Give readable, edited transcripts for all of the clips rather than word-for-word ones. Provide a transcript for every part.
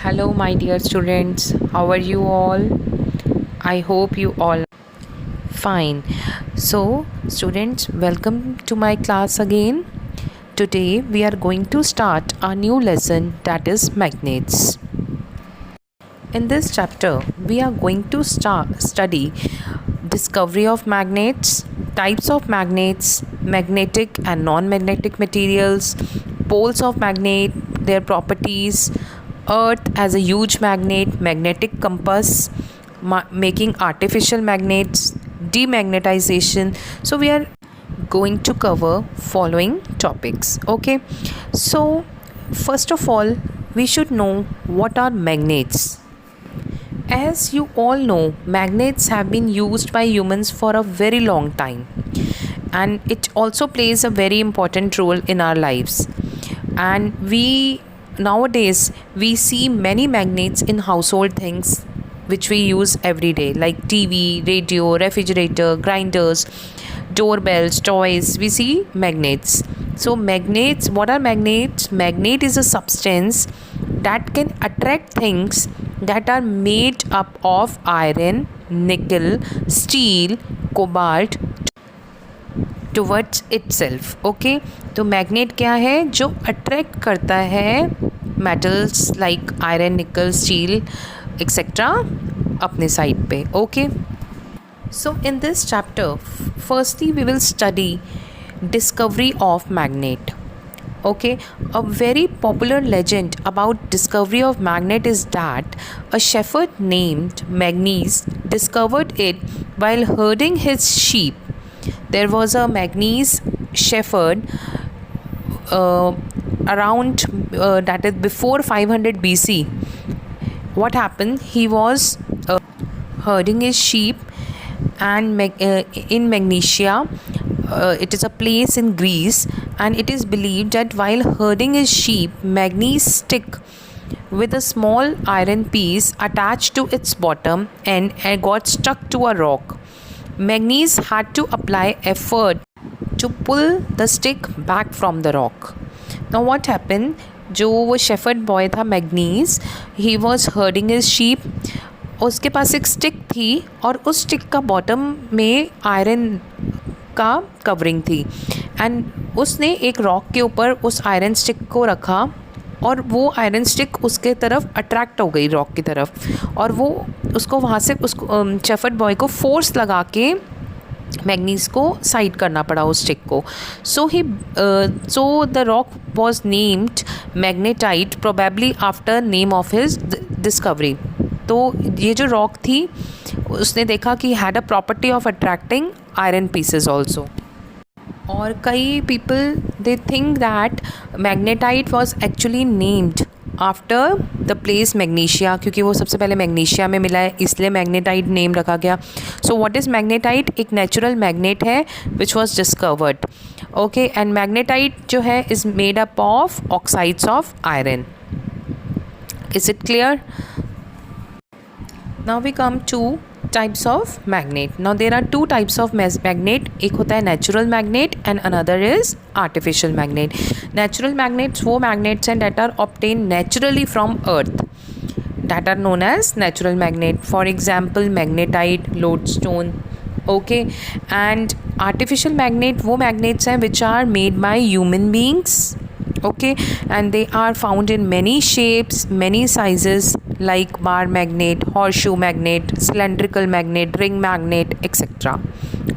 Hello, my dear students. How are you all? I hope you all fine. So, students, welcome to my class again. Today we are going to start a new lesson, that is magnets. In this chapter, we are going to study discovery of magnets, types of magnets, magnetic and non-magnetic materials, poles of magnet, their properties, earth as a huge magnet, magnetic compass, making artificial magnets, demagnetization. So we are going to cover following topics. Okay, so first of all, we should know what are magnets. As you all know, magnets have been used by humans for a very long time, and it also plays a very important role in our lives. And we nowadays we see many magnets in household things which we use every day, like TV, radio, refrigerator, grinders, doorbells, toys. We see magnets. So magnets, what are magnets? Magnet is a substance that can attract things that are made up of iron, nickel, steel, cobalt towards itself. Okay, तो magnet क्या है? जो attract करता है metals like iron, निकल, steel etcetera अपने side पे. Okay, so in this chapter, firstly we will study discovery of magnet. Okay, a very popular legend about discovery of magnet is that a shepherd named Magnes discovered it while herding his sheep. There was a Magnes shepherd around that is before 500 BC. What happened? He was herding his sheep and in Magnesia. It is a place in Greece, and it is believed that while herding his sheep, Magnes stick with a small iron piece attached to its bottom and got stuck to a rock. Magnes had to apply effort to pull the stick back from the rock. Now what happened? जो वो shepherd boy था manganese, he was herding his sheep. उसके पास एक stick थी और उस stick का bottom में आयरन का कवरिंग थी, एंड उसने एक रॉक के ऊपर उस आयरन स्टिक को रखा और वो आयरन स्टिक उसके तरफ अट्रैक्ट हो गई, रॉक की तरफ, और वो उसको वहाँ से उसको शेफर्ड बॉय को फोर्स लगा के मैग्नीस को साइड करना पड़ा उस स्टिक को. So the rock was named magnetite, probably after name of his discovery. तो ये जो रॉक थी उसने देखा कि had a property of attracting iron pieces also. और कई people they think that magnetite was actually named after the place magnesia, क्योंकि वो सबसे पहले मैग्नीशिया में मिला है, इसलिए मैग्नेटाइट नेम रखा गया. So what is magnetite? एक नेचुरल मैग्नेट है which was discovered. Okay, and magnetite जो है is made up of oxides of iron. Is it clear? Now we come to types of magnet. Now there are two types of magnet. एक होता है natural magnet and another is artificial magnet. Natural magnets वो magnets हैं that are obtained naturally from earth, that are known as natural magnet. For example, magnetite, lodestone. Okay, and artificial magnet वो magnets हैं which are made by human beings. Okay, and they are found in many shapes, many sizes, like bar magnet, horseshoe magnet, cylindrical magnet, ring magnet, etc.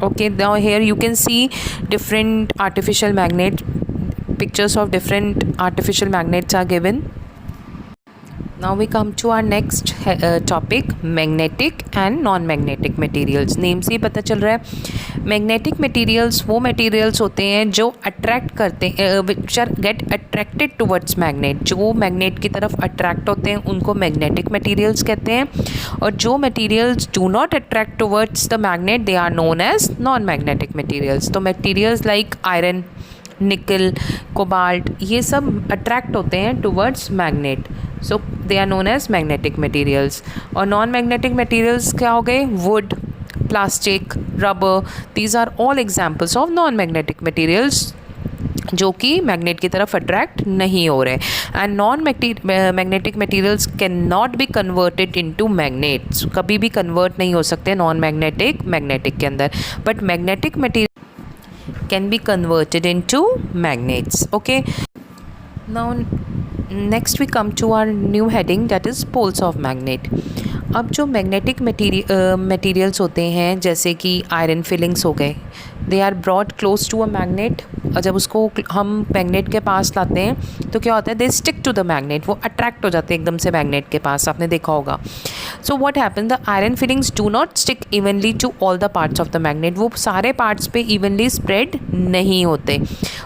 Okay, now here you can see different artificial magnet pictures of different artificial magnets are given. Now we come to our next topic, magnetic and non-magnetic materials. Name से ही पता चल रहा है magnetic materials वो materials होते हैं जो attract करते हैं, which are get attracted towards magnet. जो मैग्नेट की तरफ अट्रैक्ट होते हैं उनको मैग्नेटिक मटेरियल्स कहते हैं, और जो materials do not attract towards the magnet they are known as non magnetic materials. तो materials like iron, nickel, cobalt, ये सब अट्रैक्ट होते हैं towards magnet. So they are known as magnetic materials. और नॉन मैग्नेटिक मटेरियल्स क्या हो गए? Wood, plastic, rubber. These are all examples of non-magnetic materials जो कि मैग्नेट की तरफ अट्रैक्ट नहीं हो रहे। And non magnetic materials can not be converted into magnets, कभी भी कन्वर्ट नहीं हो सकते नॉन मैग्नेटिक के अंदर, but magnetic material can be converted into magnets. Okay, now next we come to our new heading, that is poles of magnet. अब जो magnetic materials होते हैं जैसे कि आयरन फिलिंग्स हो गए, they are brought close to a magnet, और जब उसको हम मैग्नेट के पास लाते हैं तो क्या होता है, they stick to the magnet, वो अट्रैक्ट हो जाते हैं एकदम से मैग्नेट के पास, आपने देखा होगा। So what happen, the iron filings do not stick evenly to all the parts of the magnet, वो सारे पार्ट्स पे इवनली स्प्रेड नहीं होते,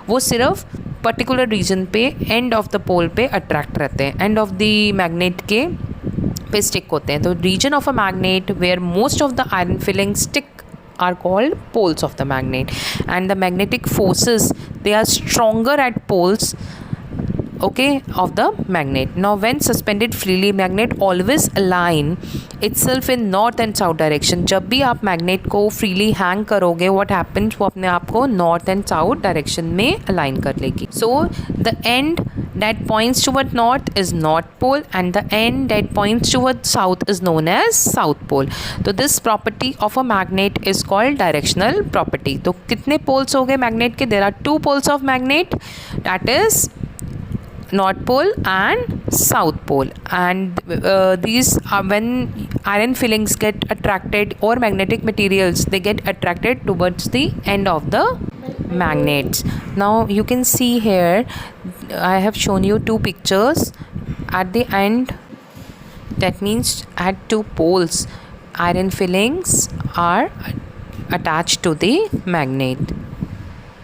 वो सिर्फ पर्टिकुलर रीजन पे एंड ऑफ द पोल पे अट्रैक्ट रहते हैं, एंड ऑफ द मैग्नेट के पे स्टिक होते हैं। तो reason of a magnet where most of the iron filing stick are called poles of the magnet, and the magnetic forces, they are stronger at poles, okay, of the magnet. Now when suspended freely, magnet always align itself in north and south direction. जब भी आप magnet को freely hang करोगे, what happens, वो अपने आप को north and south direction में अलाइन कर लेगी। So the end that points toward north is north pole, and the end that points toward south is known as south pole. तो this property of a magnet is called directional property. तो कितने poles हो गए magnet के? There are two poles of magnet, that is north pole and south pole, and these are when iron fillings get attracted, or magnetic materials, they get attracted towards the end of the magnets. Now you can see here, I have shown you two pictures. At the end, that means at two poles, iron fillings are attached to the magnet.